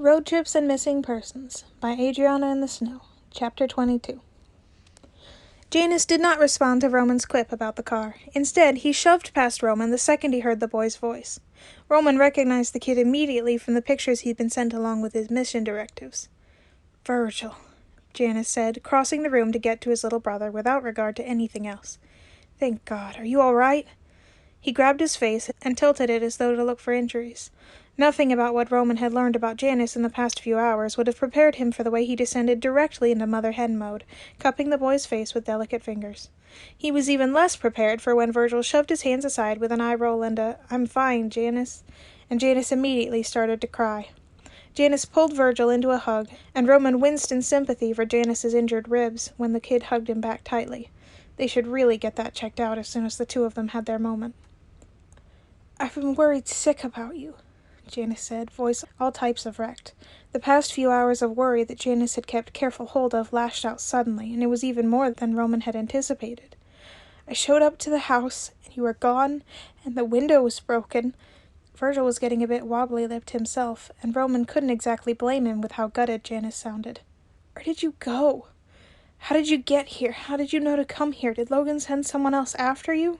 Road Trips and Missing Persons by Adriana in the Snow, Chapter 22. Janus did not respond to Roman's quip about the car. Instead, he shoved past Roman the second he heard the boy's voice. Roman recognized the kid immediately from the pictures he'd been sent along with his mission directives. "Virgil," Janus said, crossing the room to get to his little brother without regard to anything else. "Thank God. Are you all right?" He grabbed his face and tilted it as though to look for injuries. Nothing about what Roman had learned about Janus in the past few hours would have prepared him for the way he descended directly into mother-hen mode, cupping the boy's face with delicate fingers. He was even less prepared for when Virgil shoved his hands aside with an eye roll and a "I'm fine, Janus," and Janus immediately started to cry. Janus pulled Virgil into a hug, and Roman winced in sympathy for Janus's injured ribs when the kid hugged him back tightly. They should really get that checked out as soon as the two of them had their moment. "I've been worried sick about you," Janus said, voice all types of wrecked. The past few hours of worry that Janus had kept careful hold of lashed out suddenly, and it was even more than Roman had anticipated. "I showed up to the house, and you were gone, and the window was broken." Virgil was getting a bit wobbly-lipped himself, and Roman couldn't exactly blame him with how gutted Janus sounded. "Where did you go? How did you get here? How did you know to come here? Did Logan send someone else after you?"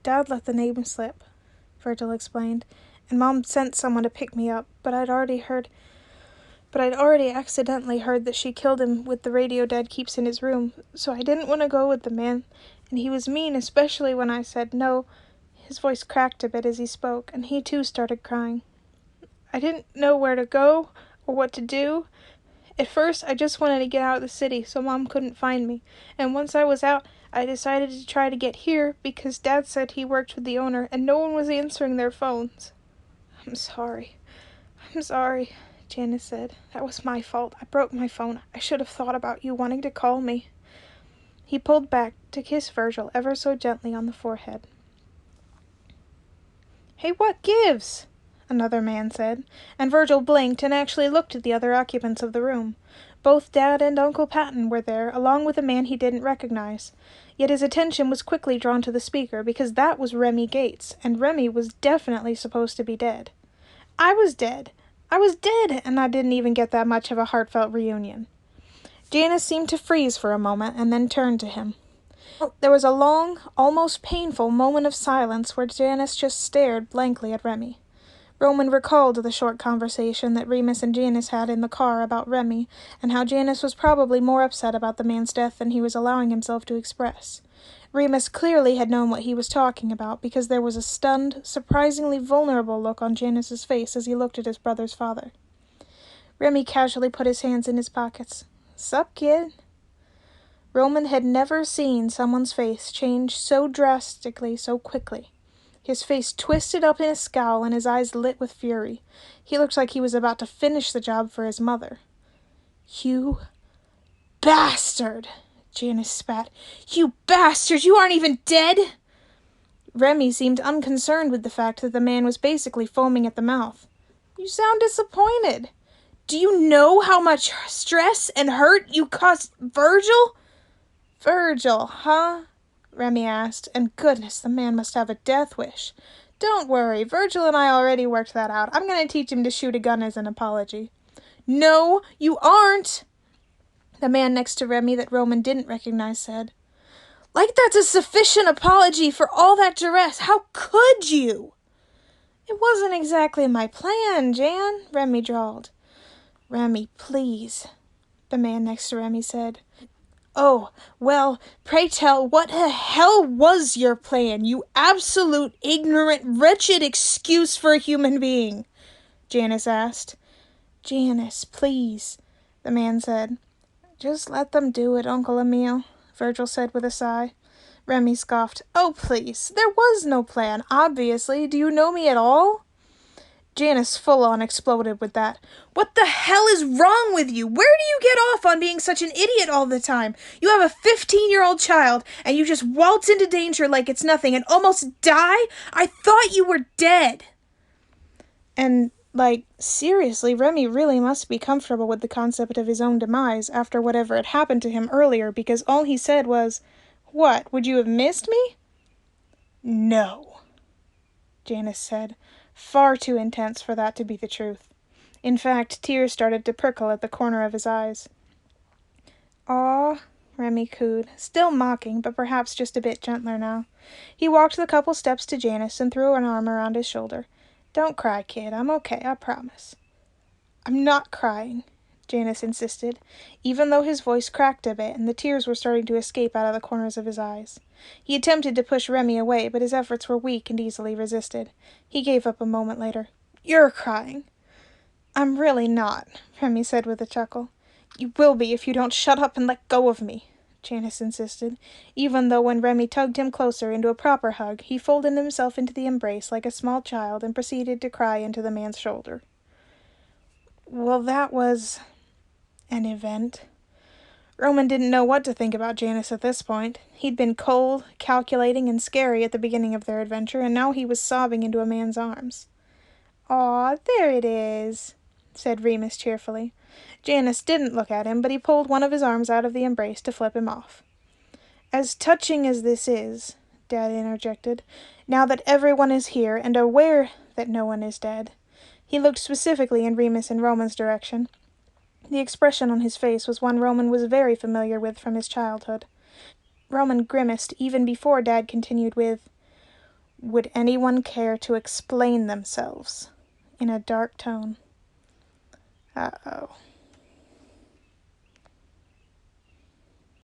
"Dad let the name slip," Virgil explained, "and Mom sent someone to pick me up, but I'd already accidentally heard that she killed him with the radio Dad keeps in his room, so I didn't want to go with the man, and he was mean, especially when I said no." His voice cracked a bit as he spoke, and he too started crying. "I didn't know where to go or what to do. At first, I just wanted to get out of the city so Mom couldn't find me, and once I was out, I decided to try to get here because Dad said he worked with the owner and no one was answering their phones." I'm sorry, Janus said. "That was my fault. I broke my phone. I should have thought about you wanting to call me." He pulled back to kiss Virgil ever so gently on the forehead. "Hey, what gives?" another man said, and Virgil blinked and actually looked at the other occupants of the room. Both Dad and Uncle Patton were there, along with a man he didn't recognize. Yet his attention was quickly drawn to the speaker, because that was Remy Gates, and Remy was definitely supposed to be dead. I was dead, and I didn't even get that much of a heartfelt reunion." Janus seemed to freeze for a moment, and then turned to him. There was a long, almost painful moment of silence where Janus just stared blankly at Remy. Roman recalled the short conversation that Remus and Janus had in the car about Remy, and how Janus was probably more upset about the man's death than he was allowing himself to express. Remus clearly had known what he was talking about, because there was a stunned, surprisingly vulnerable look on Janus's face as he looked at his brother's father. Remy casually put his hands in his pockets. "Sup, kid?" Roman had never seen someone's face change so drastically so quickly. His face twisted up in a scowl and his eyes lit with fury. He looked like he was about to finish the job for his mother. "You bastard!" Janus spat. "You bastard! You aren't even dead!" Remy seemed unconcerned with the fact that the man was basically foaming at the mouth. "You sound disappointed. Do you know how much stress and hurt you caused Virgil?" "Virgil, huh?" Remy asked, and goodness, the man must have a death wish. "Don't worry, Virgil and I already worked that out. I'm going to teach him to shoot a gun as an apology." "No, you aren't!" The man next to Remy that Roman didn't recognize said. "Like that's a sufficient apology for all that duress. How could you?" "It wasn't exactly my plan, Jan," Remy drawled. "Remy, please," the man next to Remy said. "Oh, well, pray tell, what the hell was your plan, you absolute, ignorant, wretched excuse for a human being?" Janus asked. "Janus, please," the man said. "Just let them do it, Uncle Emil," Virgil said with a sigh. Remy scoffed. "Oh, please, there was no plan, obviously. Do you know me at all?" Janus full-on exploded with that. "What the hell is wrong with you? Where do you get off on being such an idiot all the time? You have a 15-year-old child, and you just waltz into danger like it's nothing and almost die? I thought you were dead." And, seriously, Remy really must be comfortable with the concept of his own demise after whatever had happened to him earlier, because all he said was, "What, would you have missed me?" "No," Janus said, far too intense for that to be the truth. In fact, tears started to prickle at the corner of his eyes. "Aw," Remy cooed, still mocking, but perhaps just a bit gentler now. He walked the couple steps to Janice and threw an arm around his shoulder. "Don't cry, kid. I'm okay, I promise." "I'm not crying," Janice insisted, even though his voice cracked a bit and the tears were starting to escape out of the corners of his eyes. He attempted to push Remy away, but his efforts were weak and easily resisted. He gave up a moment later. "You're crying." "I'm really not," Remy said with a chuckle. "You will be if you don't shut up and let go of me," Janice insisted, even though when Remy tugged him closer into a proper hug, he folded himself into the embrace like a small child and proceeded to cry into the man's shoulder. Well, that was an event. Roman didn't know what to think about Janice at this point. He'd been cold, calculating, and scary at the beginning of their adventure, and now he was sobbing into a man's arms. "Aw, there it is," said Remus cheerfully. Janice didn't look at him, but he pulled one of his arms out of the embrace to flip him off. "As touching as this is," Dad interjected, "now that everyone is here and aware that no one is dead." He looked specifically in Remus and Roman's direction. The expression on his face was one Roman was very familiar with from his childhood. Roman grimaced even before Dad continued with, "Would anyone care to explain themselves?" in a dark tone. Uh-oh.